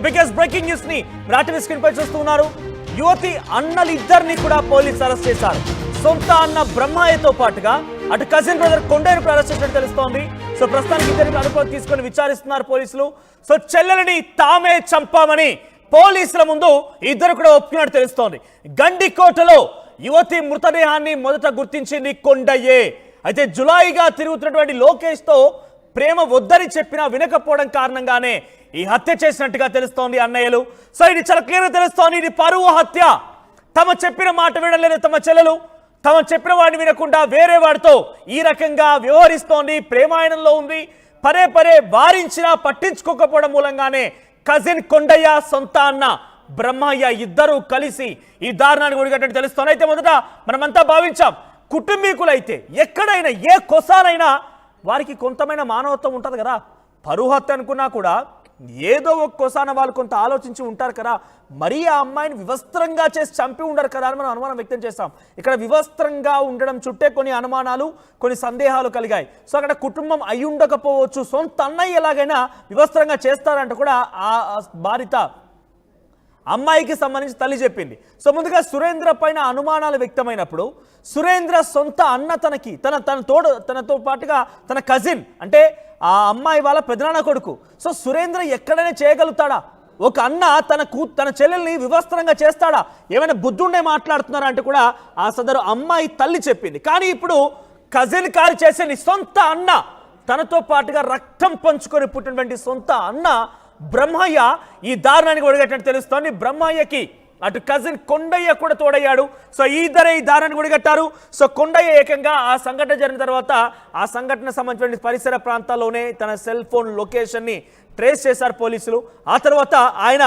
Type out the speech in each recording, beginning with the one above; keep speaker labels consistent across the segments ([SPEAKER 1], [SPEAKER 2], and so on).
[SPEAKER 1] Biggest breaking news ని రాటివి screen పై చూస్తున్నారు. యువతి అన్నలిద్దరిని కూడా పోలీసులు అరెస్ట్ చేశారు. సొంత అన్న బ్రహ్మయ్యతో పాటుగా అటు కజిన్ బ్రదర్ కొండయ్యను అరెస్ట్ చేసినట్టు తెలుస్తోంది. సో ప్రస్తుతానికి ఇద్దరిని అదుపులోకి తీసుకొని విచారిస్తున్నారు పోలీసులు. సో చెల్లెలని తామే చంపామని పోలీసుల ముందు ఇద్దరు కూడా ఒప్పుకున్నట్టు తెలుస్తోంది. గండికోటలో యువతి మృతదేహాన్ని మొదట గుర్తించింది కొండయ్యే. అయితే జులాయిగా తిరుగుతున్నటువంటి లోకేష్ తో ప్రేమ వద్దని చెప్పినా వినకపోవడం కారణంగానే ఈ హత్య చేసినట్టుగా తెలుస్తోంది అన్నయ్యలు. సో ఇది చాలా క్లియర్గా తెలుస్తోంది, ఇది పరువు హత్య. తమ చెప్పిన మాట వినలేదు తమ చెల్లెలు. తమ చెప్పిన వాడిని వినకుండా వేరే వాడితో ఈ రకంగా వ్యవహరిస్తోంది, ప్రేమాయణంలో ఉంది. పదే పదే వారించినా పట్టించుకోకపోవడం మూలంగానే కజిన్ కొండయ్య, సొంత అన్న బ్రహ్మయ్య ఇద్దరు కలిసి ఈ దారుణాన్ని ఒడిగట్టినట్టు తెలుస్తోంది. అయితే మొదట మనమంతా భావించాం, కుటుంబీకులైతే ఎక్కడైనా ఏ కొసానైనా వారికి కొంతమైన మానవత్వం ఉంటుంది కదా. పరువు హత్య అనుకున్నా కూడా ఏదో ఒక్కోసాన వాళ్ళు కొంత ఆలోచించి ఉంటారు కదా. మరీ ఆ అమ్మాయిని వివస్త్రంగా చేసి చంపి ఉండరు కదా అని మనం అనుమానం వ్యక్తం చేస్తాం. ఇక్కడ వివస్త్రంగా ఉండడం చుట్టే కొన్ని అనుమానాలు, కొన్ని సందేహాలు కలిగాయి. సో అక్కడ కుటుంబం అయి ఉండకపోవచ్చు, సొంత అన్నయ్య ఎలాగైనా వివస్త్రంగా చేస్తారంట కూడా ఆ బాధిత అమ్మాయికి సంబంధించి తల్లి చెప్పింది. సో ముందుగా సురేంద్ర పైన అనుమానాలు వ్యక్తమైనప్పుడు సురేంద్ర సొంత అన్న తనతో పాటుగా తన కజిన్ అంటే ఆ అమ్మాయి వాళ్ళ పెదనాన్న కొడుకు. సో సురేంద్ర ఎక్కడైనా చేయగలుగుతాడా? ఒక అన్న తన చెల్లెల్ని వివస్త్రంగా చేస్తాడా? ఏమైనా బుద్ధుండే మాట్లాడుతున్నారా అంటే కూడా ఆ సదరు అమ్మాయి తల్లి చెప్పింది. కానీ ఇప్పుడు కజిన్ కారు చేసేది సొంత అన్న, తనతో పాటుగా రక్తం పంచుకొని పుట్టినటువంటి సొంత అన్న బ్రహ్మయ్య ఈ దారుణానికి ఒడిగట్టినట్టు తెలుస్తోంది. బ్రహ్మయ్యకి అటు కజిన్ కొండయ్య కూడా తోడయ్యాడు. సో ఈ ఇద్దరే ఈ దారాన్ని ఒడిగట్టారు. సో కొండయ్య ఏకంగా ఆ సంఘటన జరిగిన తర్వాత ఆ సంఘటన సంబంధించిన పరిసర ప్రాంతాల్లోనే తన సెల్ ఫోన్ లొకేషన్ని ట్రేస్ చేశారు పోలీసులు. ఆ తర్వాత ఆయన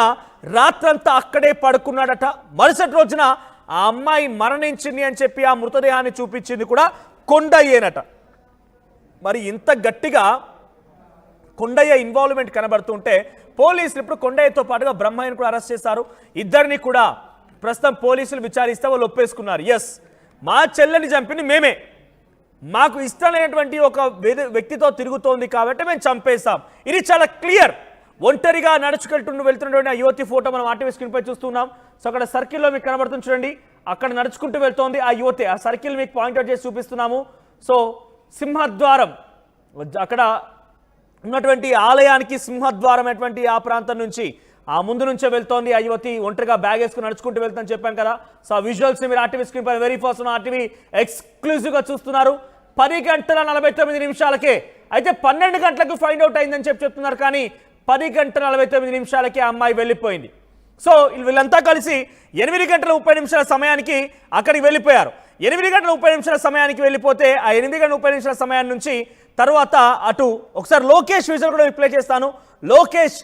[SPEAKER 1] రాత్రంతా అక్కడే పడుకున్నాడట. మరుసటి రోజున ఆ అమ్మాయి మరణించింది అని చెప్పి ఆ మృతదేహాన్ని చూపించింది కూడా కొండయ్యేనట. మరి ఇంత గట్టిగా కొండయ్య ఇన్వాల్వ్మెంట్ కనబడుతుంటే పోలీసులు ఇప్పుడు కొండయ్యతో పాటుగా బ్రహ్మయ్యను కూడా అరెస్ట్ చేశారు. ఇద్దరిని కూడా ప్రస్తుతం పోలీసులు విచారిస్తే వాళ్ళు ఒప్పేసుకున్నారు. ఎస్, మా చెల్లెని చంపింది మేమే, మాకు ఇష్టం లేనటువంటి ఒక వ్యక్తితో తిరుగుతోంది కాబట్టి మేము చంపేస్తాం. ఇది చాలా క్లియర్. ఒంటరిగా వెళ్తున్నటువంటి ఆ యువతి ఫోటో మనం ఆర్టీవీ స్క్రీన్ పై చూస్తున్నాం. సో అక్కడ సర్కిల్లో మీకు కనబడుతుంది చూడండి, అక్కడ నడుచుకుంటూ వెళ్తోంది ఆ యువతి. ఆ సర్కిల్ మీకు పాయింట్అవుట్ చేసి చూపిస్తున్నాము. సో సింహద్వారం అక్కడ ఉన్నటువంటి ఆలయానికి సింహద్వారం అటువంటి ఆ ప్రాంతం నుంచి ఆ ముందు నుంచే వెళ్తోంది ఆ యువతి. ఒంటరిగా బ్యాగ్ వేసుకుని నడుచుకుంటూ వెళ్తాను చెప్పాను కదా. సో ఆ విజువల్స్ మీరు ఆర్టీవీ స్క్రీన్ పై వెరీ ఫస్ట్ ఆర్టీవీ ఎక్స్క్లూజివ్గా చూస్తున్నారు. 10:49 అయితే 12 గంటలకు ఫైండ్ అవుట్ అయిందని చెప్తున్నారు. కానీ 10:49 ఆ అమ్మాయి వెళ్ళిపోయింది. సో వీళ్ళంతా కలిసి 8:30 సమయానికి అక్కడికి వెళ్ళిపోయారు. 8:30 సమయానికి వెళ్ళిపోతే ఆ 8:30 సమయాన్ని నుంచి తర్వాత అటు ఒకసారి లోకేష్ విజువల్ కూడా ప్లే చేస్తాను. లోకేష్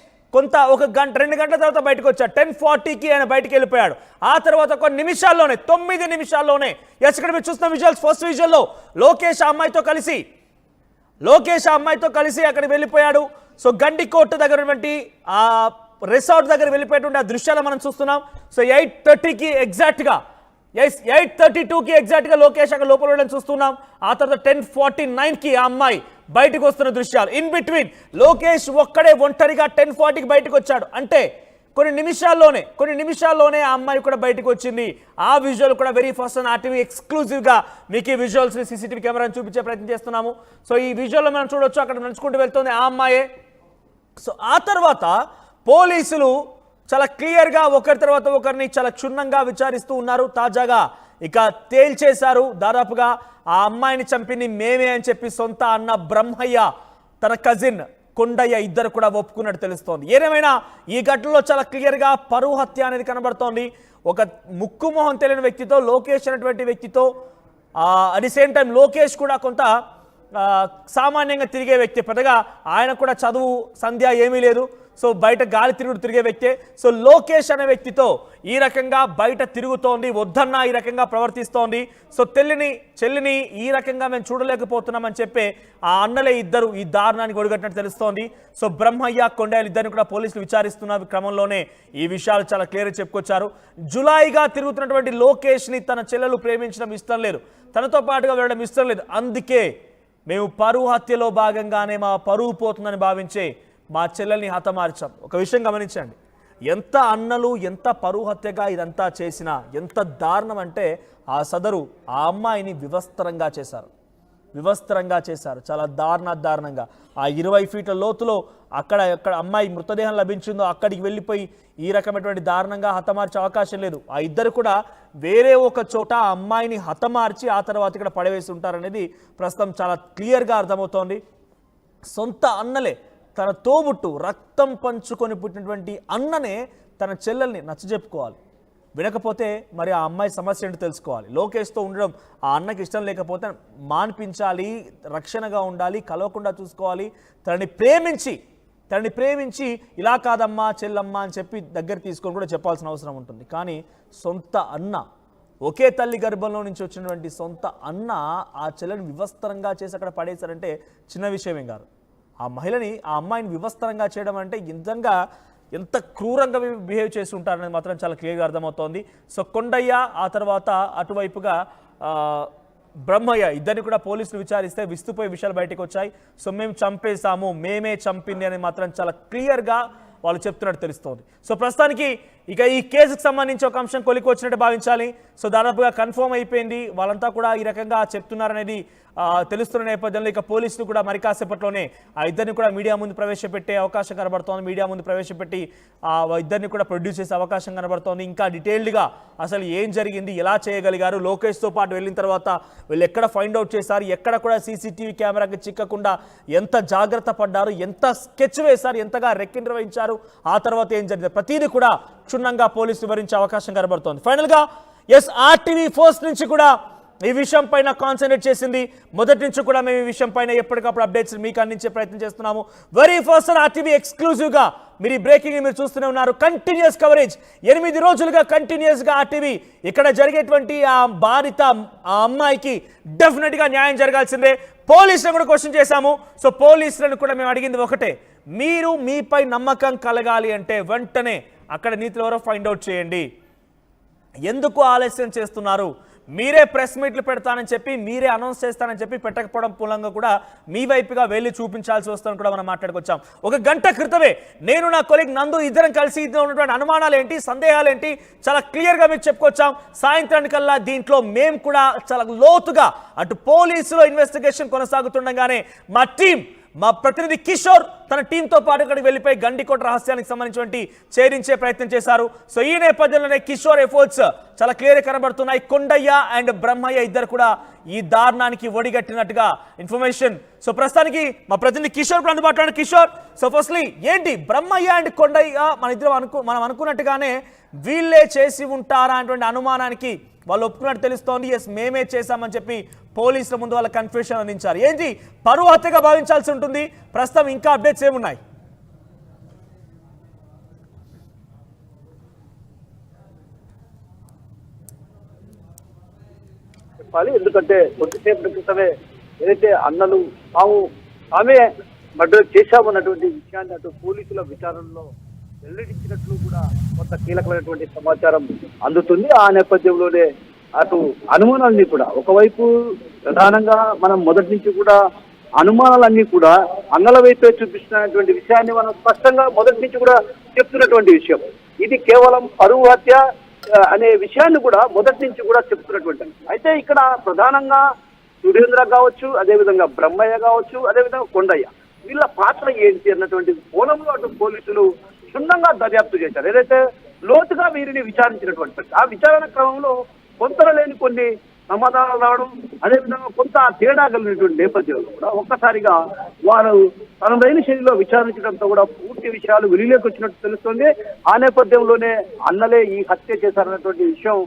[SPEAKER 1] ఒక గంట 2 గంటల తర్వాత బయటకు వచ్చాడు. 10:40కి ఆయన బయటకు వెళ్ళిపోయాడు. ఆ తర్వాత ఒక 9 నిమిషాల్లోనే ఇక్కడ మీరు చూస్తున్న విజువల్స్, ఫస్ట్ విజువల్లో లోకేష్ ఆ అమ్మాయితో కలిసి అక్కడికి వెళ్ళిపోయాడు. సో గండికోట దగ్గర ఉన్నటువంటి ఆ రిసార్ట్ దగ్గర వెళ్ళిపోయేటువంటి ఆ దృశ్యాలు మనం చూస్తున్నాం. సో 8:30కి ఎగ్జాక్ట్గా 8:32కి ఎగ్జాక్ట్గా లోకేష్ అక్కడ లోపల వెళ్ళడం చూస్తున్నాం. ఆ తర్వాత 10:49కి ఆ అమ్మాయి బయటకు వస్తున్న దృశ్యాలు. ఇన్ బిట్వీన్ లోకేష్ ఒక్కడే ఒంటరిగా 10:40కి బయటకు వచ్చాడు. అంటే కొన్ని నిమిషాల్లోనే ఆ అమ్మాయి కూడా బయటకు వచ్చింది. ఆ విజువల్ కూడా వెరీ ఫస్ట్ ఆర్టీవీ ఎక్స్క్లూజివ్గా మీకు ఈ విజువల్స్ సీసీటీవీ కెమెరాని చూపించే ప్రయత్నం చేస్తున్నాము. సో ఈ విజువల్లో మనం చూడొచ్చు, అక్కడ నడుచుకుంటూ వెళ్తుంది ఆ అమ్మాయే. సో ఆ తర్వాత పోలీసులు చాలా క్లియర్గా ఒకరి తర్వాత ఒకరిని చాలా క్షుణ్ణంగా విచారిస్తూ ఉన్నారు. తాజాగా ఇక తేల్చేశారు, దాదాపుగా ఆ అమ్మాయిని చంపింది మేమే అని చెప్పి సొంత అన్న బ్రహ్మయ్య, తన కజిన్ కొండయ్య ఇద్దరు కూడా ఒప్పుకున్నట్టు తెలుస్తోంది. ఏదేమైనా ఈ ఘటనలో చాలా క్లియర్గా పరువు హత్య అనేది కనబడుతోంది. ఒక ముక్కు మొహం తెలియని వ్యక్తితో, లోకేష్ అనేటువంటి వ్యక్తితో, at the same time Lokesh కూడా కొంత సామాన్యంగా తిరిగే వ్యక్తి, పెద్దగా ఆయన కూడా చదువు సంధ్య ఏమీ లేదు. సో బయట గాలి తిరిగే వ్యక్తే. సో లోకేష్ అనే వ్యక్తితో ఈ రకంగా బయట తిరుగుతోంది, వద్దన్నా ఈ రకంగా ప్రవర్తిస్తోంది. సో చెల్లిని ఈ రకంగా మేము చూడలేకపోతున్నామని చెప్పి ఆ అన్నలే ఇద్దరు ఈ దారుణానికి ఒడిగట్టినట్టు తెలుస్తోంది. సో బ్రహ్మయ్య, కొండయ్య ఇద్దరిని కూడా పోలీసులు విచారిస్తున్న క్రమంలోనే ఈ విషయాలు చాలా క్లియర్గా చెప్పుకొచ్చారు. జులాయిగా తిరుగుతున్నటువంటి లోకేష్ని తన చెల్లెలు ప్రేమించడం ఇష్టం లేదు, తనతో పాటుగా వెళ్ళడం ఇష్టం లేదు. అందుకే మేము పరువు హత్యలో భాగంగానే మా పరువు పోతుందని భావించే మా చెల్లెల్ని హతమార్చాం. ఒక విషయం గమనించండి, ఎంత అన్నలు ఎంత పరువు హత్యగా ఇదంతా చేసినా ఎంత దారుణం అంటే ఆ సదరు ఆ అమ్మాయిని వివస్త్రంగా చేశారు చాలా దారుణంగా ఆ 20 ఫీట్ల లోతులో అక్కడ అమ్మాయి మృతదేహం లభించిందో అక్కడికి వెళ్ళిపోయి ఈ రకమైనటువంటి దారుణంగా హతమార్చే అవకాశం లేదు. ఆ ఇద్దరు కూడా వేరే ఒక చోట ఆ అమ్మాయిని హతమార్చి ఆ తర్వాత ఇక్కడ పడవేసి ఉంటారనేది ప్రస్తుతం చాలా క్లియర్గా అర్థమవుతోంది. సొంత అన్నలే, తన తోబుట్టు రక్తం పంచుకొని పుట్టినటువంటి అన్ననే తన చెల్లెల్ని నచ్చజెప్పుకోవాలి. వినకపోతే మరి ఆ అమ్మాయి సమస్య ఏంటో తెలుసుకోవాలి. లోకేష్తో ఉండడం ఆ అన్నకి ఇష్టం లేకపోతే మాన్పించాలి, రక్షణగా ఉండాలి, కలవకుండా చూసుకోవాలి. తనని ప్రేమించి ఇలా కాదమ్మా చెల్లమ్మ అని చెప్పి దగ్గర తీసుకొని కూడా చెప్పాల్సిన అవసరం ఉంటుంది. కానీ సొంత అన్న, ఒకే తల్లి గర్భంలో నుంచి వచ్చినటువంటి సొంత అన్న ఆ చెల్లెని వివస్త్రంగా చేసి అక్కడ పడేశారంటే చిన్న విషయమేం కాదు. ఆ అమ్మాయిని వివస్త్రంగా చేయడం అంటే నిజంగా ఎంత క్రూరంగా బిహేవ్ చేసి ఉంటారనేది మాత్రం చాలా క్లియర్గా అర్థమవుతోంది. సో కొండయ్య ఆ తర్వాత అటువైపుగా బ్రహ్మయ్య ఇద్దరిని కూడా పోలీసులు విచారిస్తే విస్తుపోయే విషయాలు బయటకు వచ్చాయి. సో మేము చంపేశాము, మేమే చంపింది అని మాత్రం చాలా క్లియర్గా వాళ్ళు చెప్తున్నట్టు తెలుస్తోంది. సో ప్రస్తుతానికి ఇక ఈ కేసుకు సంబంధించి ఒక అంశం కొలికి వచ్చినట్టు భావించాలి. సో దాదాపుగా కన్ఫర్మ్ అయిపోయింది, వాళ్ళంతా కూడా ఈ రకంగా చెప్తున్నారనేది తెలుస్తున్న నేపథ్యంలో ఇక పోలీసులు కూడా మరి కాసేపట్లోనే ఆ ఇద్దరిని కూడా మీడియా ముందు ప్రవేశపెట్టే అవకాశం కనబడుతోంది. మీడియా ముందు ప్రవేశపెట్టి ఆ ఇద్దరిని కూడా ప్రొడ్యూస్ చేసే అవకాశం కనబడుతోంది. ఇంకా డీటెయిల్డ్గా అసలు ఏం జరిగింది, ఎలా చేయగలిగారు, లోకేష్తో పాటు వెళ్ళిన తర్వాత వీళ్ళు ఎక్కడ ఫైండ్ అవుట్ చేశారు, ఎక్కడ కూడా సీసీటీవీ కెమెరాకి చిక్కకుండా ఎంత జాగ్రత్త పడ్డారు, ఎంత స్కెచ్ వేశారు, ఎంతగా నిర్వహించారు, ఆ తర్వాత ఏం జరిగింది, ప్రతిదీ కూడా క్షుణ్ణంగా పోలీసులు వివరించే అవకాశం కనబడుతోంది. ఫైనల్గా ఆర్టీవీ ఫస్ట్ నుంచి కూడా ఈ విషయం పైన కాన్సన్ట్రేట్ చేసింది. మొదటి నుంచి కూడా మేము ఈ విషయం పైన ఎప్పటికప్పుడు అప్డేట్స్ మీకు అందించే ప్రయత్నం చేస్తున్నాము. వెరీ ఫస్ట్ ఆర్టీవీ ఎక్స్క్లూజివ్గా మీరు ఈ బ్రేకింగ్ మీరు చూస్తూనే ఉన్నారు. కంటిన్యూస్ కవరేజ్ 8 రోజులుగా కంటిన్యూస్గా ఆర్టీవీ ఇక్కడ జరిగేటువంటి ఆ బాధిత ఆ అమ్మాయికి డెఫినెట్గా న్యాయం జరగాల్సిందే. పోలీసులను కూడా క్వశ్చన్ చేశాము. సో పోలీసులను కూడా మేము అడిగింది ఒకటే, మీరు మీపై నమ్మకం కలగాలి అంటే వెంటనే అక్కడ నీతిలో ఎవరో ఫైండ్ అవుట్ చేయండి. ఎందుకు ఆలస్యం చేస్తున్నారు? మీరే ప్రెస్ మీట్లు పెడతానని చెప్పి, మీరే అనౌన్స్ చేస్తానని చెప్పి పెట్టకపోవడం మూలంగా కూడా మీ వైపుగా వెళ్ళి చూపించాల్సి వస్తుందని కూడా మనం మాట్లాడుకొచ్చాం. 1 గంట క్రితమే నేను నా కొలీగ్ నందు ఇద్దరం కలిసి ఇద్దరు ఉన్నటువంటి అనుమానాలు ఏంటి, సందేహాలు ఏంటి చాలా క్లియర్గా మీకు చెప్పుకొచ్చాం. సాయంత్రానికల్లా దీంట్లో మేము కూడా చాలా లోతుగా అటు పోలీసులో ఇన్వెస్టిగేషన్ కొనసాగుతుండగానే మా ప్రతినిధి కిషోర్ తన టీంతో పాటు ఇక్కడికి వెళ్ళిపోయి గండికోట రహస్యానికి సంబంధించినటువంటి ఛేదించే ప్రయత్నం చేశారు. సో ఈ నేపథ్యంలోనే కిషోర్ ఎఫర్ట్స్ చాలా క్లియర్ కనబడుతున్నాయి. కొండయ్య అండ్ బ్రహ్మయ్య ఇద్దరు కూడా ఈ దారుణానికి ఒడిగట్టినట్టుగా ఇన్ఫర్మేషన్. సో ప్రస్తుతానికి మా ప్రతినిధి కిషోర్ కూడా అందుబాటులో. కిషోర్, సో ఫస్ట్లీ ఏంటి బ్రహ్మయ్య అండ్ కొండయ్య మనం అనుకున్నట్టుగానే వీళ్ళే చేసి ఉంటారా అనేటువంటి అనుమానానికి వాళ్ళు ఒప్పుకున్నట్టు తెలుస్తోంది. ఎస్ మేమే చేశామని చెప్పి పోలీసుల ముందు వాళ్ళ కన్ఫ్యూషన్ అందించారు. ఏంటి పరువు హత్యగా భావించాల్సి ఉంటుంది. ప్రస్తుతం ఇంకా అప్డేట్స్ ఏమున్నాయి?
[SPEAKER 2] చెప్పాలి, ఎందుకంటే కొద్దిసేపటి క్రితమే ఏదైతే అన్నలు ఆమె మర్డర్ చేశామన్నటువంటి విషయాన్ని అటు పోలీసుల విచారణలో వెల్లడించినట్లు కూడా కొంత కీలకమైనటువంటి సమాచారం అందుతుంది. ఆ నేపథ్యంలోనే అటు అనుమానాలన్నీ కూడా ఒకవైపు ప్రధానంగా మనం మొదటి నుంచి కూడా అనుమానాలన్నీ కూడా అన్నల వైపే చూపిస్తున్నటువంటి విషయాన్ని మనం స్పష్టంగా మొదటి నుంచి కూడా చెప్తున్నటువంటి విషయం. ఇది కేవలం పరువు హత్య అనే విషయాన్ని కూడా మొదటి నుంచి కూడా చెప్తున్నటువంటి. అయితే ఇక్కడ ప్రధానంగా సురేంద్ర కావచ్చు, అదేవిధంగా బ్రహ్మయ్య కావచ్చు, అదేవిధంగా కొండయ్య, వీళ్ళ పాత్ర ఏంటి అన్నటువంటి కోణంలో అటు పోలీసులు క్షుణ్ణంగా దర్యాప్తు చేశారు. ఏదైతే లోతుగా వీరిని విచారించినటువంటి ఆ విచారణ క్రమంలో కొంతలేని కొన్ని సమాధానాలు రావడం, అదేవిధంగా కొంత తేడా కలిగినటువంటి నేపథ్యంలో కూడా ఒక్కసారిగా వారు తనదైన శైలిలో విచారించడంతో కూడా పూర్తి విషయాలు వెలుగులోకి వచ్చినట్టు తెలుస్తుంది. ఆ నేపథ్యంలోనే అన్నలే ఈ హత్య చేశారన్నటువంటి విషయం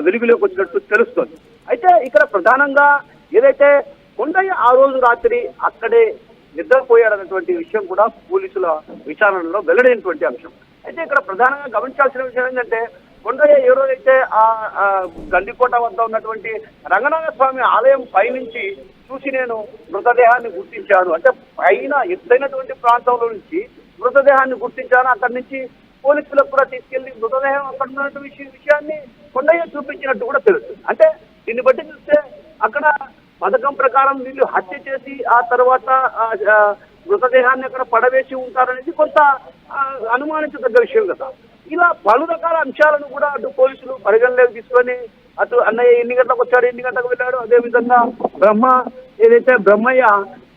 [SPEAKER 2] వెలుగులోకి వచ్చినట్టు తెలుస్తుంది. అయితే ఇక్కడ ప్రధానంగా ఏదైతే కొండయ్య ఆ రోజు రాత్రి అక్కడే నిద్రపోయాడన్నటువంటి విషయం కూడా పోలీసుల విచారణలో వెల్లడైనటువంటి అంశం. అయితే ఇక్కడ ప్రధానంగా గమనించాల్సిన విషయం ఏంటంటే కొండయ్య ఏ రోజైతే ఆ గండికోట వద్ద ఉన్నటువంటి రంగనాథ స్వామి ఆలయం పైనుంచి చూసి నేను మృతదేహాన్ని గుర్తించాను, అంటే పైన ఎత్తైనటువంటి ప్రాంతంలో నుంచి మృతదేహాన్ని గుర్తించాను, అక్కడి నుంచి పోలీసులకు కూడా తీసుకెళ్లి మృతదేహం అక్కడ ఉన్నటువంటి విషయాన్ని కొండయ్య చూపించినట్టు కూడా తెలుస్తుంది. అంటే దీన్ని బట్టి చూస్తే అక్కడ పథకం ప్రకారం వీళ్ళు హత్య చేసి ఆ తర్వాత మృతదేహాన్ని అక్కడ పడవేసి ఉంటారనేది కొంత అనుమానించదగ్గ విషయం కదా. ఇలా పలు రకాల అంశాలను కూడా అటు పోలీసులు పరిగణలోకి తీసుకొని అటు అన్నయ్య ఎన్ని గంటలకు వచ్చాడు, ఎన్ని గంటలకు వెళ్ళాడు, అదేవిధంగా బ్రహ్మయ్య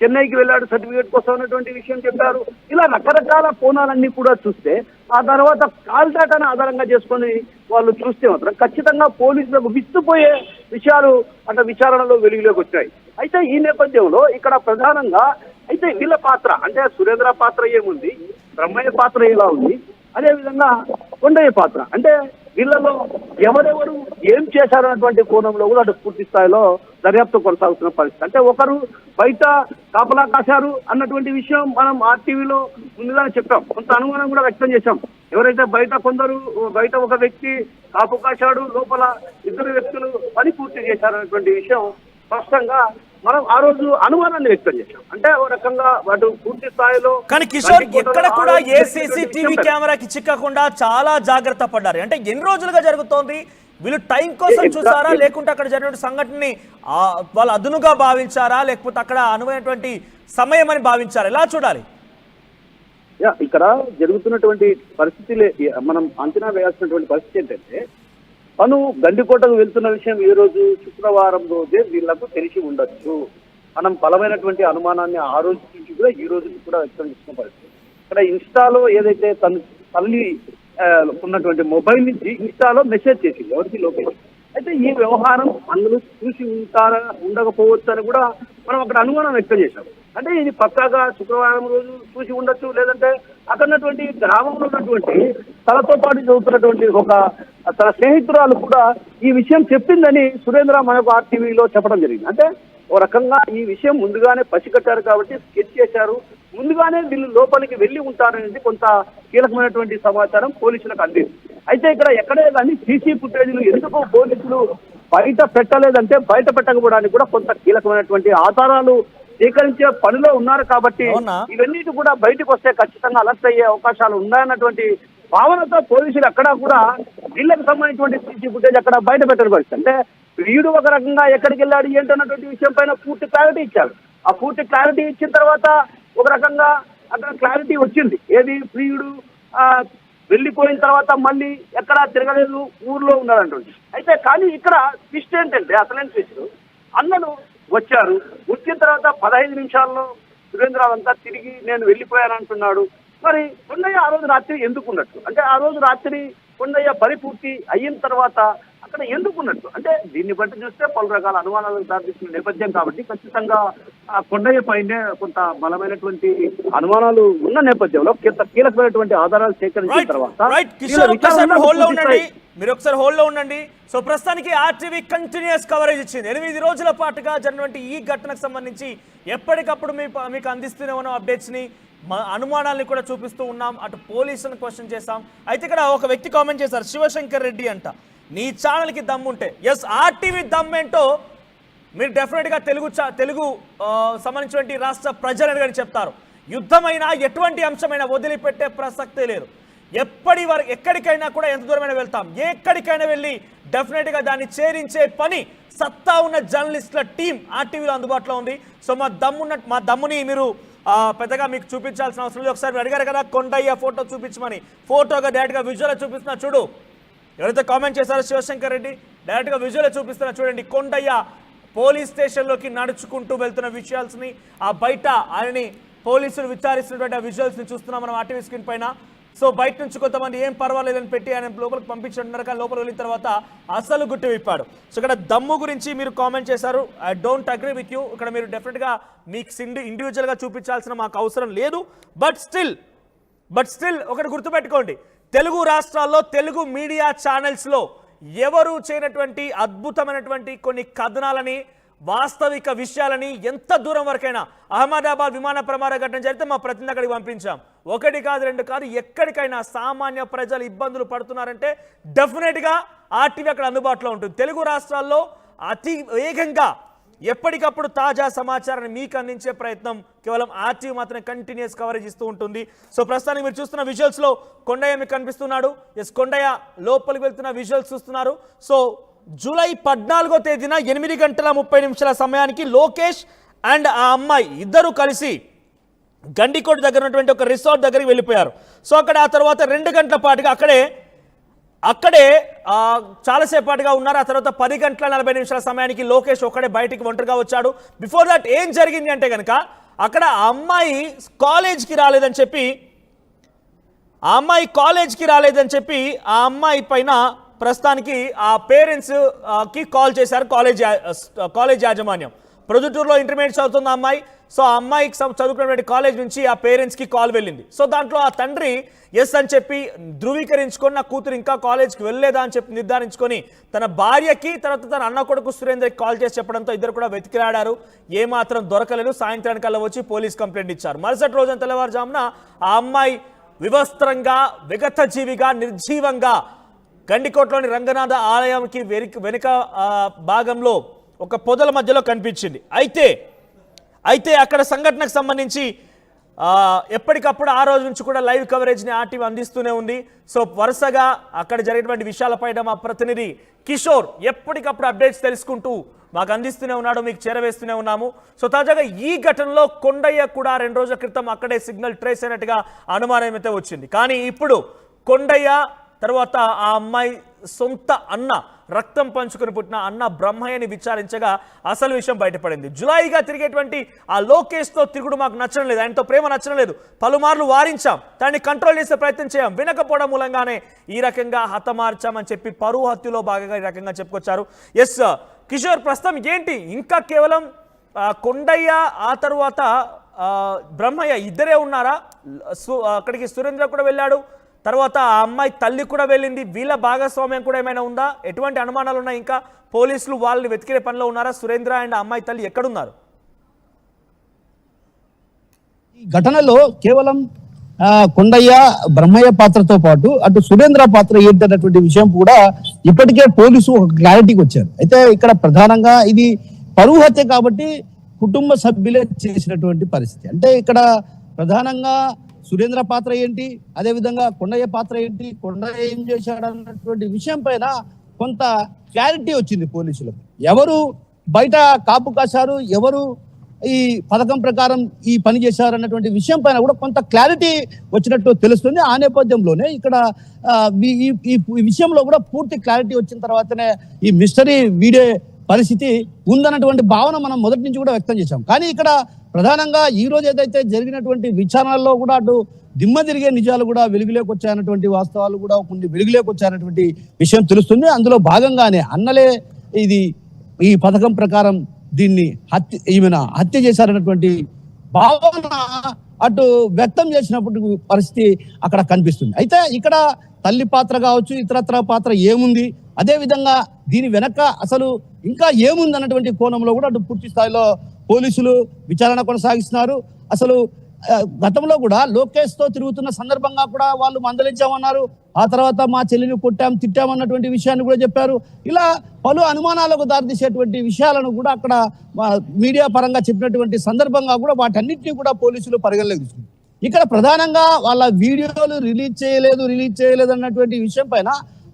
[SPEAKER 2] చెన్నైకి వెళ్ళాడు సర్టిఫికేట్ కోసం అన్నటువంటి విషయం చెప్పారు. ఇలా రకరకాల కోణాలన్నీ కూడా చూస్తే ఆ తర్వాత కాల్ డేటాను ఆధారంగా చేసుకొని వాళ్ళు చూస్తే మాత్రం ఖచ్చితంగా పోలీసులకు విస్తుపోయే విషయాలు అంటే విచారణలో వెలుగులోకి వచ్చాయి. అయితే ఈ నేపథ్యంలో ఇక్కడ ప్రధానంగా అయితే వీళ్ళ పాత్ర అంటే సురేంద్ర పాత్ర ఏముంది, బ్రహ్మయ్య పాత్ర ఎలా ఉంది, అదేవిధంగా కొండయ్య పాత్ర అంటే వీళ్ళలో ఎవరెవరు ఏం చేశారన్నటువంటి కోణంలో కూడా అటు పూర్తి స్థాయిలో దర్యాప్తు కొనసాగుతున్న పరిస్థితి. అంటే ఒకరు బయట కాపలా కాశారు అన్నటువంటి విషయం మనం ఆర్టీవీలో ముందుగానే చెప్పాం, కొంత అనుమానం కూడా వ్యక్తం చేశాం. ఎవరైతే బయట ఒక వ్యక్తి కాపు కాశాడు, లోపల ఇద్దరు వ్యక్తులు పని పూర్తి చేశారన్నటువంటి విషయం స్పష్టంగా మనం ఆ రోజు అనుమానాన్ని వ్యక్తం చేశాం. అంటే ఓ రకంగా వాటి పూర్తి స్థాయిలో
[SPEAKER 1] కానీ కిషోర్ ఎక్కడ కూడా ఏ సీసీటీవీ కెమెరాకి చిక్కకుండా చాలా జాగ్రత్త పడ్డారు. అంటే ఎన్ని రోజులుగా జరుగుతోంది, వీళ్ళు టైం కోసం చూసారా లేకుంటే అక్కడ జరిగిన సంఘటనని వాళ్ళు అదునుగా భావించారా లేకపోతే అక్కడ అనువైనటువంటి సమయం అని భావించారా, ఎలా చూడాలి?
[SPEAKER 2] ఇక్కడ జరుగుతున్నటువంటి పరిస్థితులే మనం అంచనా వేయాల్సినటువంటి పరిస్థితి ఏంటంటే తను గండికోటకు వెళ్తున్న విషయం ఈ రోజు శుక్రవారం రోజే వీళ్లకు తెలిసి ఉండొచ్చు. మనం బలమైనటువంటి అనుమానాన్ని ఆ రోజు నుంచి కూడా ఈ రోజు కూడా వ్యక్తం చేసిన పరిస్థితి. ఇక్కడ ఇన్స్టాలో ఏదైతే తల్లి ఉన్నటువంటి మొబైల్ నుంచి ఇన్స్టాలో మెసేజ్ చేసింది ఎవరికి, లోకేష్. అయితే ఈ వ్యవహారం అందులో చూసి ఉండకపోవచ్చు అని కూడా మనం అక్కడ అనుమానం వ్యక్తం చేశాం. అంటే ఇది పక్కాగా శుక్రవారం రోజు చూసి ఉండొచ్చు, లేదంటే అక్కడ ఉన్నటువంటి గ్రామంలో ఉన్నటువంటి తనతో పాటు చదువుతున్నటువంటి తన స్నేహితురాలు కూడా ఈ విషయం చెప్పిందని సురేంద్ర మనకు ఆర్టీవీలో చెప్పడం జరిగింది. అంటే ఓ రకంగా ఈ విషయం ముందుగానే పసిగట్టారు కాబట్టి స్కెచ్ చేశారు, ముందుగానే వీళ్ళు లోపలికి వెళ్ళి ఉంటారనేది కొంత కీలకమైనటువంటి సమాచారం పోలీసులకు అందింది. అయితే ఇక్కడ ఎక్కడే కానీ సీసీ ఫుటేజీలు ఎందుకు పోలీసులు బయట పెట్టలేదంటే బయట పెట్టకపోవడానికి కూడా కొంత కీలకమైనటువంటి ఆధారాలు సేకరించే పనిలో ఉన్నారు కాబట్టి ఇవన్నిటి కూడా బయటకు వస్తే ఖచ్చితంగా అలర్ట్ అయ్యే అవకాశాలు ఉన్నాయన్నటువంటి భావనతో పోలీసులు అక్కడ కూడా వీళ్ళకి సంబంధించినటువంటి సీసీ ఫుటేజ్ అక్కడ బయట పెట్టని పరిస్థితి. అంటే వీడు ఒక రకంగా ఎక్కడికి వెళ్ళాడు ఏంటన్నటువంటి విషయం పైన పూర్తి క్లారిటీ ఇచ్చారు. ఆ పూర్తి క్లారిటీ ఇచ్చిన తర్వాత ఒక రకంగా అక్కడ క్లారిటీ వచ్చింది. ఏది ప్రియుడు వెళ్ళిపోయిన తర్వాత మళ్ళీ ఎక్కడా తిరగలేదు, ఊర్లో ఉన్నాడంటుంది. అయితే కానీ ఇక్కడ ట్విస్ట్ ఏంటంటే అసలైన ట్విస్ట్, అన్నలు వచ్చారు, వచ్చిన తర్వాత 15 నిమిషాల్లో సురేంద్రరావు అంతా తిరిగి నేను వెళ్ళిపోయాను అంటున్నాడు. మరి కొండయ్య ఆ రోజు రాత్రి ఎందుకున్నట్టు, అంటే ఆ రోజు రాత్రి కొండయ్య పరిపూర్తి అయిన తర్వాత అక్కడ ఎందుకున్నట్టు, అంటే దీన్ని బట్టి చూస్తే పలు రకాల అనుమానాలకు దారితీసిన నేపథ్యం కాబట్టి ఖచ్చితంగా ఆ కొండయ్య పైనే కొంత బలమైనటువంటి అనుమానాలు ఉన్న నేపథ్యంలో కీలకమైనటువంటి ఆధారాలు సేకరించిన తర్వాత
[SPEAKER 1] మీరు ఒకసారి హోల్డ్లో ఉండండి. సో ప్రస్తుతానికి ఆర్టీవీ కంటిన్యూస్ కవరేజ్ ఇచ్చింది. 8 రోజుల పాటుగా జరిగినటువంటి ఈ ఘటనకు సంబంధించి ఎప్పటికప్పుడు మీకు అందిస్తూనే ఉన్న అప్డేట్స్ని, అనుమానాన్ని కూడా చూపిస్తూ ఉన్నాం. అటు పోలీసులను క్వశ్చన్ చేస్తాం. అయితే ఇక్కడ ఒక వ్యక్తి కామెంట్ చేశారు, శివశంకర్ రెడ్డి అంట, నీ ఛానల్కి దమ్ముంటే. ఎస్, ఆర్టీవీ దమ్మేంటో మీరు డెఫినెట్గా తెలుగు సంబంధించినటువంటి రాష్ట్ర ప్రజలని కానీ చెప్తారు. యుద్ధమైనా ఎటువంటి అంశమైనా వదిలిపెట్టే ప్రసక్తే లేదు. ఎక్కడికైనా కూడా ఎంత దూరమైనా వెళ్తాం, ఎక్కడికైనా వెళ్ళి డెఫినెట్గా దాన్ని చేరించే పని సత్తా ఉన్న జర్నలిస్టుల టీం ఆర్టీవీలో అందుబాటులో ఉంది. సో మా దమ్ముని మీరు పెద్దగా మీకు చూపించాల్సిన అవసరం లేదు. ఒకసారి అడిగారు కదా కొండయ్య ఫోటో చూపించమని, ఫోటోగా డైరెక్ట్గా విజువల్ చూపిస్తున్నా చూడు. ఎవరైతే కామెంట్ చేశారో శివశంకర్ రెడ్డి, డైరెక్ట్గా విజువల్ చూపిస్తున్నా చూడండి. కొండయ్య పోలీస్ స్టేషన్లోకి నడుచుకుంటూ వెళ్తున్న విజువల్స్ని, ఆ బయట ఆయనని పోలీసులు విచారిస్తున్నటువంటి ఆ విజువల్స్ని చూస్తున్నాం మనం ఆర్టీవీ స్క్రీన్ పైన. సో బయట నుంచి కొంతమంది ఏం పర్వాలేదని పెట్టి ఆయన లోపలికి పంపించుంటున్నారు, కానీ లోపల వెళ్ళిన తర్వాత అసలు గుట్టు విప్పాడు. సో ఇక్కడ దమ్ము గురించి మీరు కామెంట్ చేశారు, I don't agree with you. ఇక్కడ మీరు డెఫినెట్గా మీకు ఇండివిజువల్గా చూపించాల్సిన మాకు అవసరం లేదు. బట్ స్టిల్ ఒకటి గుర్తుపెట్టుకోండి, తెలుగు రాష్ట్రాల్లో తెలుగు మీడియా ఛానల్స్లో ఎవరు చేయనటువంటి అద్భుతమైనటువంటి కొన్ని కథనాలని, వాస్తవిక విషయాలని ఎంత దూరం వరకైనా, అహ్మదాబాద్ విమాన ప్రమాద ఘటన జరిగితే మా ప్రతినిధి అక్కడికి పంపించాం. 1 కాదు 2 కాదు, ఎక్కడికైనా సామాన్య ప్రజలు ఇబ్బందులు పడుతున్నారంటే డెఫినెట్గా ఆర్టీవీ అక్కడ అందుబాటులో ఉంటుంది. తెలుగు రాష్ట్రాల్లో అతి వేగంగా ఎప్పటికప్పుడు తాజా సమాచారాన్ని మీకు అందించే ప్రయత్నం కేవలం ఆర్టీవీ మాత్రమే కంటిన్యూస్ కవరేజ్ ఇస్తూ ఉంటుంది. సో ప్రస్తుతానికి మీరు చూస్తున్న విజువల్స్లో కొండయ్య మీకు కనిపిస్తున్నాడు. ఎస్, కొండయ్య లోపలికి వెళ్తున్న విజువల్స్ చూస్తున్నారు. సో జూలై 14వ తేదీన 8:30 సమయానికి లోకేష్ అండ్ ఆ అమ్మాయి ఇద్దరు కలిసి గండికోట దగ్గర ఉన్నటువంటి ఒక రిసార్ట్ దగ్గరికి వెళ్ళిపోయారు. సో అక్కడ ఆ తర్వాత 2 గంటల పాటుగా అక్కడే అక్కడే చాలాసేపటిగా ఉన్నారు. ఆ తర్వాత 10:40 సమయానికి లోకేష్ ఒక్కడే బయటికి ఒంటరిగా వచ్చాడు. బిఫోర్ దట్ ఏం జరిగింది అంటే కనుక అక్కడ ఆ అమ్మాయి కాలేజ్కి రాలేదని చెప్పి ఆ అమ్మాయి పైన ప్రస్తుతానికి ఆ పేరెంట్స్ కి కాల్ చేశారు కాలేజ్ యాజమాన్యం. ప్రొద్దుటూరులో ఇంటర్మీడియట్ చదువుతుంది ఆ అమ్మాయి. సో ఆ అమ్మాయికి చదువుకున్నటువంటి కాలేజ్ నుంచి ఆ పేరెంట్స్కి కాల్ వెళ్ళింది. సో దాంట్లో ఆ తండ్రి ఎస్ అని చెప్పి ధృవీకరించుకొని నా కూతురు ఇంకా కాలేజ్కి వెళ్ళలేదా అని చెప్పి నిర్ధారించుకొని తన భార్యకి తర్వాత తన అన్న కొడుకు సురేందర్కి కాల్ చేసి చెప్పడంతో ఇద్దరు కూడా వెతికిలాడారు. ఏమాత్రం దొరకలేదు. సాయంత్రానికల్లా వచ్చి పోలీస్ కంప్లైంట్ ఇచ్చారు. మరుసటి రోజున తెల్లవారుజామున ఆ అమ్మాయి వివస్త్రంగా విగతజీవిగా నిర్జీవంగా గండికోటలోని రంగనాథ ఆలయంకి వెనుక భాగంలో ఒక పొదల మధ్యలో కనిపించింది. అయితే అక్కడ సంఘటనకు సంబంధించి ఎప్పటికప్పుడు ఆ రోజు నుంచి కూడా లైవ్ కవరేజ్ని ఆర్టీవీ అందిస్తూనే ఉంది. సో వరుసగా అక్కడ జరిగినటువంటి విషయాలపైన మా ప్రతినిధి కిషోర్ ఎప్పటికప్పుడు అప్డేట్స్ తెలుసుకుంటూ మాకు అందిస్తూనే ఉన్నాడు, మీకు చేరవేస్తూనే ఉన్నాము. సో తాజాగా ఈ ఘటనలో కొండయ్య కూడా 2 రోజుల క్రితం అక్కడే సిగ్నల్ ట్రేస్ అయినట్టుగా అనుమానం అయితే వచ్చింది. కానీ ఇప్పుడు కొండయ్య తర్వాత ఆ అమ్మాయి సొంత అన్న, రక్తం పంచుకుని పుట్టిన అన్న బ్రహ్మయ్యని విచారించగా అసలు విషయం బయటపడింది. జులాయిగా తిరిగేటువంటి ఆ లోకేష్తో తిరుగుడు మాకు నచ్చడం లేదు, ఆయనతో ప్రేమ నచ్చడం లేదు. పలుమార్లు వారించాం, దాన్ని కంట్రోల్ చేసే ప్రయత్నం చేయం, వినకపోవడం మూలంగానే ఈ రకంగా హతమార్చామని చెప్పి పరువు హత్యలో భాగంగా ఈ రకంగా చెప్పుకొచ్చారు. ఎస్ కిషోర్, ప్రస్తుతం ఏంటి ఇంకా కేవలం కొండయ్య ఆ తర్వాత బ్రహ్మయ్య ఇద్దరే ఉన్నారా? అక్కడికి సురేంద్ర కూడా వెళ్ళాడు, తర్వాత ఆ అమ్మాయి తల్లి కూడా వెళ్ళింది. వీళ్ళ భాగస్వామ్యం కూడా ఏమైనా ఉందా? ఎటువంటి అనుమానాలు ఉన్నాయి? ఇంకా పోలీసులు వాళ్ళని వెతికే పనిలో ఉన్నారా? సురేంద్ర అండ్ అమ్మాయి తల్లి ఎక్కడున్నారు?
[SPEAKER 3] ఈ ఘటనలో కేవలం కొండయ్య బ్రహ్మయ్య పాత్రతో పాటు అటు సురేంద్ర పాత్ర ఏంటన్నటువంటి విషయం కూడా ఇప్పటికే పోలీసు ఒక క్లారిటీకి వచ్చారు. అయితే ఇక్కడ ప్రధానంగా ఇది పరువు హత్య కాబట్టి కుటుంబ సభ్యులే చేసినటువంటి పరిస్థితి. అంటే ఇక్కడ ప్రధానంగా సురేంద్ర పాత్ర ఏంటి, అదే విధంగా కొండయ్య పాత్ర ఏంటి, కొండయ్య ఏం చేశాడు అన్నటువంటి విషయం పైన కొంత క్లారిటీ వచ్చింది పోలీసులకు. ఎవరు బయట కాపు కాశారు, ఎవరు ఈ పథకం ప్రకారం ఈ పని చేశారు అన్నటువంటి విషయం పైన కూడా కొంత క్లారిటీ వచ్చినట్టు తెలుస్తుంది. ఆ నేపథ్యంలోనే ఇక్కడ ఈ విషయంలో కూడా పూర్తి క్లారిటీ వచ్చిన తర్వాతనే ఈ మిస్టరీ వీడే పరిస్థితి ఉందన్నటువంటి భావన మనం మొదటి నుంచి కూడా వ్యక్తం చేశాం. కానీ ఇక్కడ ప్రధానంగా ఈ రోజు ఏదైతే జరిగినటువంటి విచారణలో కూడా అటు దిమ్మ తిరిగే నిజాలు కూడా వెలుగులోకి వచ్చాయన్నటువంటి వాస్తవాలు కూడా కొన్ని వెలుగులోకి వచ్చాయన్నటువంటి విషయం తెలుస్తుంది. అందులో భాగంగానే అన్నలే ఇది ఈ పథకం ప్రకారం దీన్ని హత్య చేశారన్నటువంటి భావన అటు వ్యక్తం చేసినప్పుడు పరిస్థితి అక్కడ కనిపిస్తుంది. అయితే ఇక్కడ తల్లి పాత్ర కావచ్చు, ఇతరత్ర పాత్ర ఏముంది, అదే విధంగా దీని వెనక అసలు ఇంకా ఏముంది అన్నటువంటి కోణంలో కూడా అటు పూర్తి స్థాయిలో పోలీసులు విచారణ కొనసాగిస్తున్నారు. అసలు గతంలో కూడా లోకేష్ తో తిరుగుతున్న సందర్భంగా కూడా వాళ్ళు మందలించామన్నారు. ఆ తర్వాత మా చెల్లిని కొట్టాం తిట్టామన్నటువంటి విషయాన్ని కూడా చెప్పారు. ఇలా పలు అనుమానాలకు దారితీసేటువంటి విషయాలను కూడా అక్కడ మీడియా పరంగా చెప్పినటువంటి సందర్భంగా కూడా వాటన్నిటిని కూడా పోలీసులు పరిగణలోకి తీసుకున్నారు. ఇక్కడ ప్రధానంగా వాళ్ళ వీడియోలు రిలీజ్ చేయలేదు అన్నటువంటి విషయం పైన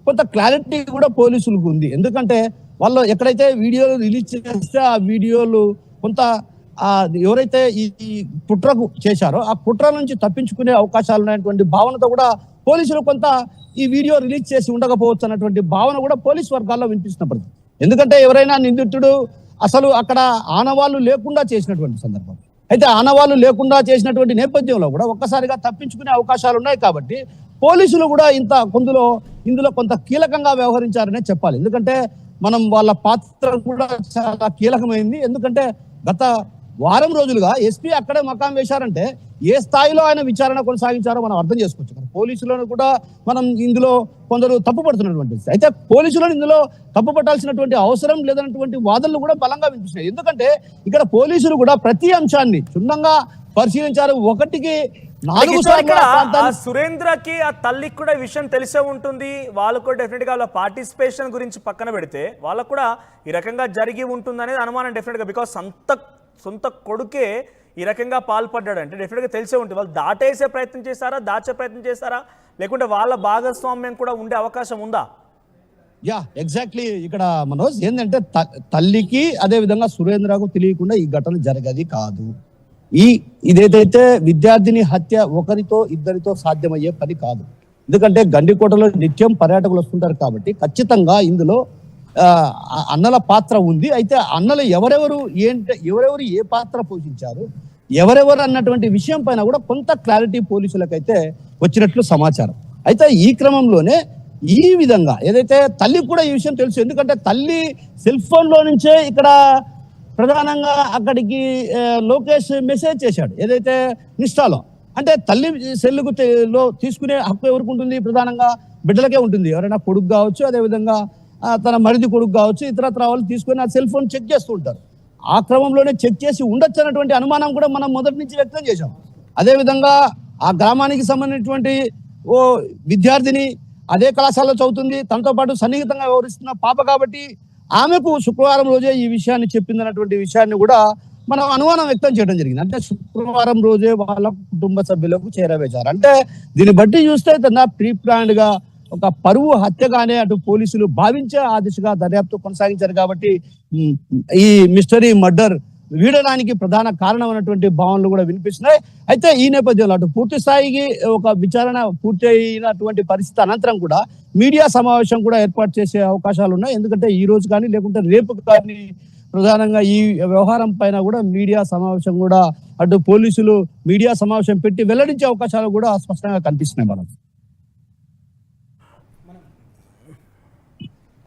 [SPEAKER 3] కొంత క్లారిటీ కూడా పోలీసులకు ఉంది. ఎందుకంటే వాళ్ళు ఎక్కడైతే వీడియోలు రిలీజ్ చేస్తే ఆ వీడియోలు కొంత ఎవరైతే ఈ కుట్రకు చేశారో ఆ కుట్ర నుంచి తప్పించుకునే అవకాశాలు ఉన్నటువంటి భావనతో కూడా పోలీసులు కొంత ఈ వీడియో రిలీజ్ చేసి ఉండకపోవచ్చు అన్నటువంటి భావన కూడా పోలీస్ వర్గాల్లో వినిపిస్తున్నప్పుడు. ఎందుకంటే ఎవరైనా నిందితుడు అసలు అక్కడ ఆనవాళ్లు లేకుండా చేసినటువంటి సందర్భం, అయితే ఆనవాళ్లు లేకుండా చేసినటువంటి నేపథ్యంలో కూడా ఒక్కసారిగా తప్పించుకునే అవకాశాలు ఉన్నాయి. కాబట్టి పోలీసులు కూడా ఇందులో కొంత కీలకంగా వ్యవహరించారనే చెప్పాలి. ఎందుకంటే మనం వాళ్ళ పాత్ర కూడా చాలా కీలకమైంది. ఎందుకంటే గత వారం రోజులుగా ఎస్పీ అక్కడే మకాం వేశారంటే ఏ స్థాయిలో ఆయన విచారణ కొనసాగించారో మనం అర్థం చేసుకోవచ్చు. పోలీసులను కూడా మనం ఇందులో కొందరు తప్పుపడుతున్నటువంటి, అయితే పోలీసులను ఇందులో తప్పుపట్టాల్సినటువంటి అవసరం లేదన్నటువంటి వాదనలు కూడా బలంగా వినిపిస్తున్నాయి. ఎందుకంటే ఇక్కడ పోలీసులు కూడా ప్రతి అంశాన్ని క్షుణ్ణంగా పరిశీలించారు. 1కి 4 సార్లు
[SPEAKER 1] సురేంద్రకి ఆ తల్లికి కూడా విషయం తెలిసే ఉంటుంది. వాళ్ళు కూడా డెఫినెట్ గా వాళ్ళ పార్టిసిపేషన్ గురించి పక్కన పెడితే వాళ్ళకు కూడా ఈ రకంగా జరిగి ఉంటుంది అనేది అనుమానం డెఫినెట్ గా. బికాస్ సొంత కొడుకే ఈ రకంగా పాల్పడ్డాడు అంటే డెఫినెట్ గా తెలిసే ఉంటుంది. వాళ్ళు దాచే ప్రయత్నం చేస్తారా లేకుంటే వాళ్ళ భాగస్వామ్యం కూడా ఉండే అవకాశం ఉందా?
[SPEAKER 3] ఎగ్జాక్ట్లీ. ఇక్కడ మనోజ్ ఏంటంటే తల్లికి అదే విధంగా సురేంద్రకు తెలియకుండా ఈ ఘటన జరగది కాదు. ఇదేదైతే విద్యార్థిని హత్య ఒకరితో ఇద్దరితో సాధ్యమయ్యే పని కాదు. ఎందుకంటే గండికోటలో నిత్యం పర్యాటకులు వస్తుంటారు కాబట్టి ఖచ్చితంగా ఇందులో అన్నల పాత్ర ఉంది. అయితే అన్నలు ఎవరెవరు ఏ పాత్ర పోషించారు, ఎవరెవరు అన్నటువంటి విషయం పైన కూడా కొంత క్లారిటీ పోలీసులకైతే వచ్చినట్లు సమాచారం. అయితే ఈ క్రమంలోనే ఈ విధంగా ఏదైతే తల్లి కూడా ఈ విషయం తెలుసు, ఎందుకంటే తల్లి సెల్ ఫోన్ లో నుంచే ఇక్కడ ప్రధానంగా అక్కడికి లోకేష్ మెసేజ్ చేశాడు ఏదైతే నిష్ఠాలో. అంటే తల్లి సెల్లుకు లో తీసుకునే హక్కు ఎవరికి ఉంటుంది? ప్రధానంగా బిడ్డలకే ఉంటుంది. ఎవరైనా కొడుకు కావచ్చు, అదేవిధంగా తన మరిది కొడుకు కావచ్చు, ఇతరత్ర వాళ్ళు తీసుకొని ఆ సెల్ ఫోన్ చెక్ చేస్తూ ఉంటారు. ఆ క్రమంలోనే చెక్ చేసి ఉండొచ్చు అన్నటువంటి అనుమానం కూడా మనం మొదటి నుంచి వ్యక్తం చేశాం. అదేవిధంగా ఆ గ్రామానికి సంబంధించినటువంటి ఓ విద్యార్థిని అదే కళాశాలలో చదువుతుంది, తనతో పాటు సన్నిహితంగా వ్యవహరిస్తున్న పాప కాబట్టి ఆమెకు శుక్రవారం రోజే ఈ విషయాన్ని చెప్పిందన్నటువంటి విషయాన్ని కూడా మనం అనుమానం వ్యక్తం చేయడం జరిగింది. అంటే శుక్రవారం రోజే వాళ్ళ కుటుంబ సభ్యులకు చేరవేశారు. అంటే దీన్ని బట్టి చూస్తే ప్రీ ప్లాన్డ్ గా ఒక పరువు హత్యగానే అటు పోలీసులు భావించే ఆ దిశగా దర్యాప్తు కొనసాగించారు. కాబట్టి ఈ మిస్టరీ మర్డర్ వీడడానికి ప్రధాన కారణం అన్నటువంటి భావనలు కూడా వినిపిస్తున్నాయి. అయితే ఈ నేపథ్యంలో అటు పూర్తి స్థాయికి ఒక విచారణ పూర్తి అయినటువంటి పరిస్థితి అనంతరం కూడా మీడియా సమావేశం కూడా ఏర్పాటు చేసే అవకాశాలు ఉన్నాయి. ఎందుకంటే ఈ రోజు కానీ లేకుంటే రేపు కానీ ప్రధానంగా ఈ వ్యవహారం పైన కూడా మీడియా సమావేశం కూడా అటు పోలీసులు మీడియా సమావేశం పెట్టి వెల్లడించే అవకాశాలు కూడా స్పష్టంగా కనిపిస్తున్నాయి. మనం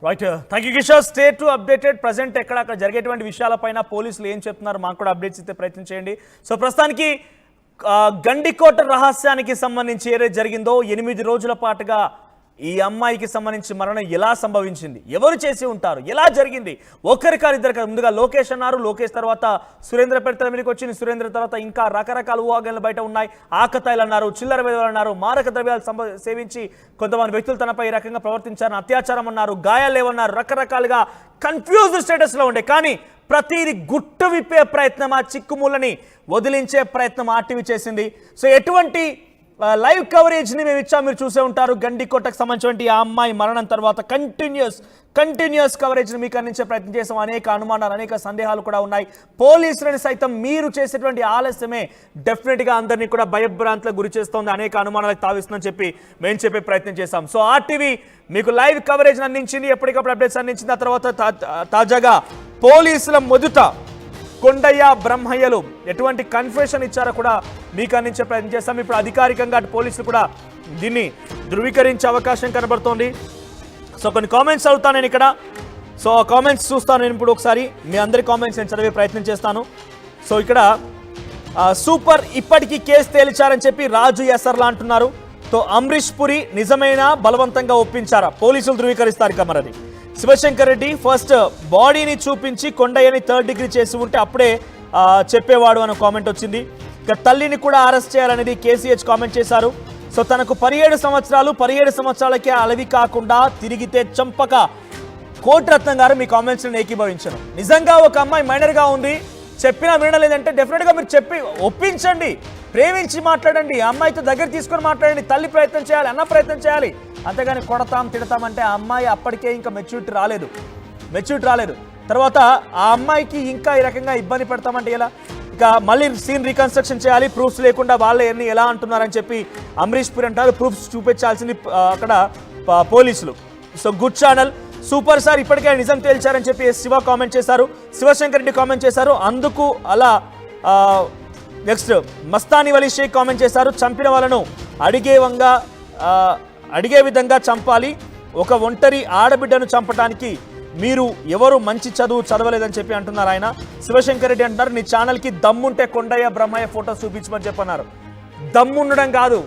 [SPEAKER 1] right, thank you Kishore. Stay to updated. Present అక్కడ జరిగేటువంటి విషయాలపైన పోలీసులు ఏం చెప్తున్నారు మాకు కూడా అప్డేట్స్ ఇస్తే ప్రయత్నం చేయండి. సో ప్రస్తుతానికి గండికోట రహస్యానికి సంబంధించి ఏదైతే జరిగిందో 8 రోజుల పాటుగా ఈ అమ్మాయికి సంబంధించి మరణం ఎలా సంభవించింది, ఎవరు చేసి ఉంటారు, ఎలా జరిగింది, ఒక్కరికారు ఇద్దరు. ముందుగా లోకేష్ అన్నారు, లోకేష్ తర్వాత సురేంద్ర పెడతల మీదకి వచ్చింది, సురేంద్ర తర్వాత ఇంకా రకరకాల ఊహాగానాలు బయట ఉన్నాయి. ఆకతాయిలు అన్నారు, చిల్లర వేదలు అన్నారు, మారక ద్రవ్యాలు సేవించి కొంతమంది వ్యక్తులు తనపై ఈ రకంగా ప్రవర్తించారని అత్యాచారం అన్నారు, గాయాలు లేవన్నారు, రకరకాలుగా కన్ఫ్యూజ్డ్ స్టేటస్ లో ఉండే. కానీ ప్రతిది గుట్టు విప్పే ప్రయత్నం, ఆ చిక్కుములని వదిలించే ప్రయత్నం ఆర్టీవీ చేసింది. సో ఎటువంటి లైవ్ కవరేజ్ ని మేము ఇచ్చాం, మీరు చూసే ఉంటారు. గండికోటకు సంబంధించిన ఆ అమ్మాయి మరణం తర్వాత కంటిన్యూస్ కవరేజ్ ని మీకు అందించే ప్రయత్నం చేసాం. అనేక అనుమానాలు, అనేక సందేహాలు కూడా ఉన్నాయి. పోలీసులని సైతం మీరు చేసేటువంటి ఆలస్యమే డెఫినెట్ గా అందరినీ కూడా భయభ్రాంతులకు గురి చేస్తోంది, అనేక అనుమానాలకు తావిస్తుందని చెప్పి మేము చెప్పే ప్రయత్నం చేశాం. సో ఆర్టీవీ మీకు లైవ్ కవరేజ్ అందించింది, ఎప్పటికప్పుడు అప్డేట్స్ అందించింది. ఆ తర్వాత తాజాగా పోలీసుల మొదట కొండయ్య బ్రహ్మయ్యలు ఎటువంటి కన్ఫెషన్ ఇచ్చారో కూడా మీకు అందించే ప్రయత్నం చేస్తాం. ఇప్పుడు అధికారికంగా పోలీసులు కూడా దీన్ని ధృవీకరించే అవకాశం కనబడుతోంది. సో కొన్ని కామెంట్స్ చదువుతాను నేను ఇక్కడ. సో ఆ కామెంట్స్ చూస్తాను నేను ఇప్పుడు ఒకసారి. మీ అందరి కామెంట్స్ నేను చదివే ప్రయత్నం చేస్తాను. సో ఇక్కడ సూపర్, ఇప్పటికీ కేసు తేల్చారని చెప్పి రాజు ఎసర్లా అంటున్నారు. సో అమరీష్ పురి నిజమైన బలవంతంగా ఒప్పించారా, పోలీసులు ధృవీకరిస్తారు ఇక మరది. శివశంకర్ రెడ్డి ఫస్ట్ బాడీని చూపించి కొండయ్యని 3rd డిగ్రీ చేసి ఉంటే అప్పుడే చెప్పేవాడు అనే కామెంట్ వచ్చింది. ఇక తల్లిని కూడా అరెస్ట్ చేయాలనేది కేసీహెచ్ కామెంట్ చేశారు. సో తనకు 17 సంవత్సరాలకే అలవి కాకుండా తిరిగితే చంపక కోటిరత్నం గారు మీ కామెంట్స్ని ఏకీభవించను. నిజంగా ఒక అమ్మాయి మైనర్గా ఉంది, చెప్పినా వినలేదంటే డెఫినెట్గా మీరు చెప్పి ఒప్పించండి, ప్రేమించి మాట్లాడండి, అమ్మాయితో దగ్గర తీసుకొని మాట్లాడండి, తల్లి ప్రయత్నం చేయాలి, అన్న ప్రయత్నం చేయాలి. అంతేగాని కొడతాం తిడతామంటే ఆ అమ్మాయి అప్పటికే ఇంకా మెచ్యూరిటీ రాలేదు. తర్వాత ఆ అమ్మాయికి ఇంకా ఈ రకంగా ఇబ్బంది పెడతామంటే ఎలా? ఇక మళ్ళీ సీన్ రీకన్స్ట్రక్షన్ చేయాలి, ప్రూఫ్స్ లేకుండా వాళ్ళే ఎలా అంటున్నారని చెప్పి అమరీష్ పురి అంటారు. ప్రూఫ్స్ చూపించాల్సింది అక్కడ పోలీసులు. So good channel, super sir, ఇప్పటికే నిజం తేల్చారని చెప్పి శివ కామెంట్ చేశారు, శివశంకర్ రెడ్డి కామెంట్ చేశారు. అందుకు అలా నెక్స్ట్ మస్తానీ వలీ షేక్ కామెంట్ చేశారు. చంపిన వాళ్ళను అడిగే విధంగా చంపాలి, ఒక ఒంటరి ఆడబిడ్డను చంపడానికి మీరు ఎవరు మంచి చదువు చదవలేదని చెప్పి అంటున్నారు ఆయన. శివశంకర్ రెడ్డి అంటున్నారు, నీ ఛానల్కి దమ్ముంటే కొండయ్య బ్రహ్మయ్య ఫోటో చూపించమని చెప్పన్నారు. దమ్ముండడం కాదు,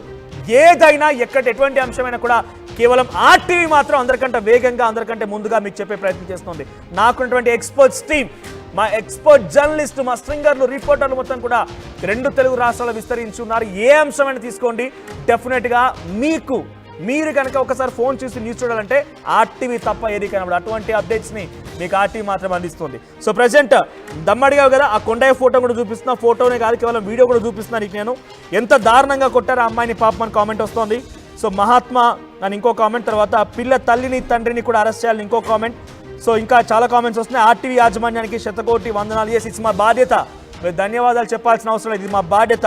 [SPEAKER 1] ఏదైనా ఎటువంటి అంశమైనా కూడా కేవలం ఆర్టీవీ మాత్రం అందరికంటే వేగంగా, అందరికంటే ముందుగా మీకు చెప్పే ప్రయత్నం చేస్తుంది. నాకున్నటువంటి ఎక్స్పర్ట్స్ టీమ్, మా ఎక్స్పర్ట్ జర్నలిస్టు, మా స్ట్రింగర్లు, రిపోర్టర్లు మొత్తం కూడా 2 తెలుగు రాష్ట్రాలు విస్తరించి ఉన్నారు. ఏ అంశమైనా తీసుకోండి, డెఫినెట్గా మీరు కనుక ఒకసారి ఫోన్ చూసి న్యూస్ చూడాలంటే ఆర్టీవీ తప్ప ఏది కనబడదు. అటువంటి అప్డేట్స్ని మీకు ఆర్టీవీ మాత్రం అందిస్తుంది. సో ప్రజెంట్ దమ్మడిగావు కదా, ఆ కొండయ్య ఫోటో కూడా చూపిస్తున్నా, ఫోటోనే కాదు కేవలం వీడియో కూడా చూపిస్తున్నాను. నేను ఎంత దారుణంగా కొట్టారు ఆ అమ్మాయిని పాపమని కామెంట్ వస్తుంది. సో మహాత్మా అని ఇంకో కామెంట్, తర్వాత పిల్ల తల్లిని తండ్రిని కూడా అరెస్ట్ చేయాలని ఇంకో కామెంట్. సో ఇంకా చాలా కామెంట్స్ వస్తున్నాయి. ఆర్టీవీ యాజమాన్యానికి శతకోటి వందనాలు. ఇట్స్ మా బాధ్యత, మీరు ధన్యవాదాలు చెప్పాల్సిన అవసరం లేదు, ఇది మా బాధ్యత.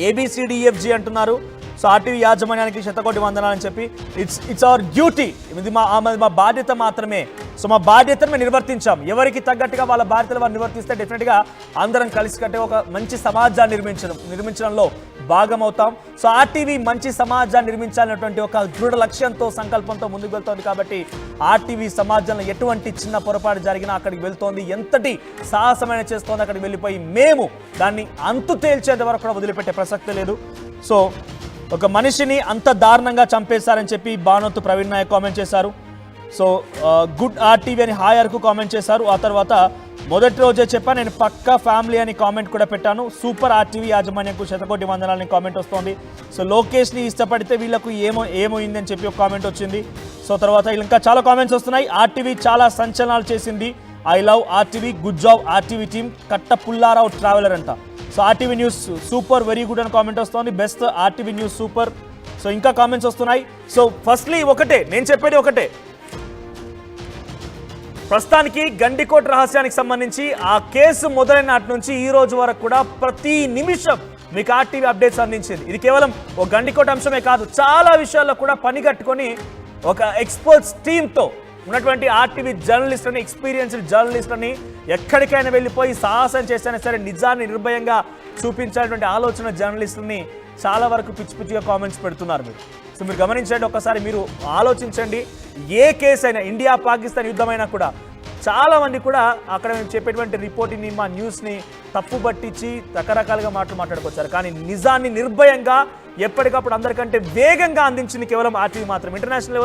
[SPEAKER 1] ABCDEFG అంటున్నారు. సో సో ఆర్టీవీ యాజమాన్యానికి శతకోటి వందనాలని చెప్పి ఇట్స్ అవర్ డ్యూటీ, ఇది మా బాధ్యత మాత్రమే. సో మా బాధ్యతను మేము నిర్వర్తించాం. ఎవరికి తగ్గట్టుగా వాళ్ళ బాధ్యతలు వారు నిర్వర్తిస్తే డెఫినెట్గా అందరం కలిసికట్టే ఒక మంచి సమాజాన్ని నిర్మించడంలో భాగమవుతాం. సో ఆర్టీవీ మంచి సమాజాన్ని నిర్మించాలనేటువంటి ఒక దృఢ లక్ష్యంతో సంకల్పంతో ముందుకు వెళ్తోంది. కాబట్టి ఆర్టీవీ సమాజంలో ఎటువంటి చిన్న పొరపాటు జరిగినా అక్కడికి వెళ్తోంది, ఎంతటి సాహసమైన చేస్తోంది అక్కడికి వెళ్ళిపోయి మేము దాన్ని అంతు తేల్చేంత వరకు కూడా వదిలిపెట్టే ప్రసక్తి లేదు. సో ఒక మనిషిని అంత దారుణంగా చంపేశారని చెప్పి బానోతు ప్రవీణ్ నాయక్ కామెంట్ చేశారు. సో గుడ్ ఆర్టీవీ అని హాయర్కు కామెంట్ చేశారు. ఆ తర్వాత మొదటి రోజే చెప్పాను నేను పక్కా ఫ్యామిలీ అని కామెంట్ కూడా పెట్టాను. సూపర్ ఆర్టీవీ యాజమాన్యంకు శతకోటి వందనాలని కామెంట్ వస్తుంది. సో లోకేష్ని ఇష్టపడితే వీళ్ళకు ఏమైందని చెప్పి ఒక కామెంట్ వచ్చింది. సో తర్వాత ఇంకా చాలా కామెంట్స్ వస్తున్నాయి. ఆర్టీవీ చాలా సంచలనాలు చేసింది, I love RTV, good job RTV team, కట్ట పుల్లారావు ట్రావెలర్ అంట. So RTV news super, very good అని కామెంట్ వస్తుంది. Best RTV news super. So ఇంకా కామెంట్స్ వస్తున్నాయి. సో ఫస్ట్లీ ఒకటే నేను చెప్పేది ఒకటే, ప్రస్తుతానికి గండికోట రహస్యానికి సంబంధించి ఆ కేసు మొదలైన నాటి నుంచి ఈ రోజు వరకు కూడా ప్రతి నిమిషం మీకు ఆర్టీవీ అప్డేట్స్ అందించింది. ఇది కేవలం ఒక గండికోట అంశమే కాదు, చాలా విషయాల్లో కూడా పని కట్టుకొని ఒక ఎక్స్పర్ట్స్ టీంతో ఉన్నటువంటి ఆర్టీవీ జర్నలిస్టులని, ఎక్స్పీరియన్స్డ్ జర్నలిస్టులని ఎక్కడికైనా వెళ్ళిపోయి సాహసం చేసినా సరే నిజాన్ని నిర్భయంగా చూపించేటువంటి ఆలోచన జర్నలిస్టులని చాలా వరకు పిచ్చిగా కామెంట్స్ పెడుతున్నారు మీరు. సో మీరు గమనించండి, ఒక్కసారి మీరు ఆలోచించండి. ఏ కేసు అయినా, ఇండియా పాకిస్తాన్ యుద్ధమైనా కూడా చాలామంది కూడా అక్కడ మేము చెప్పేటువంటి రిపోర్టింగ్ని, మా న్యూస్ని తప్పు పట్టించి రకరకాలుగా మాట్లాడుకొచ్చారు. కానీ నిజాన్ని నిర్భయంగా ఎప్పటికప్పుడు అందరికంటే వేగంగా అందించింది కేవలం ఆర్టీవీ మాత్రం. ఇంటర్నేషనల్ లెవెల్లో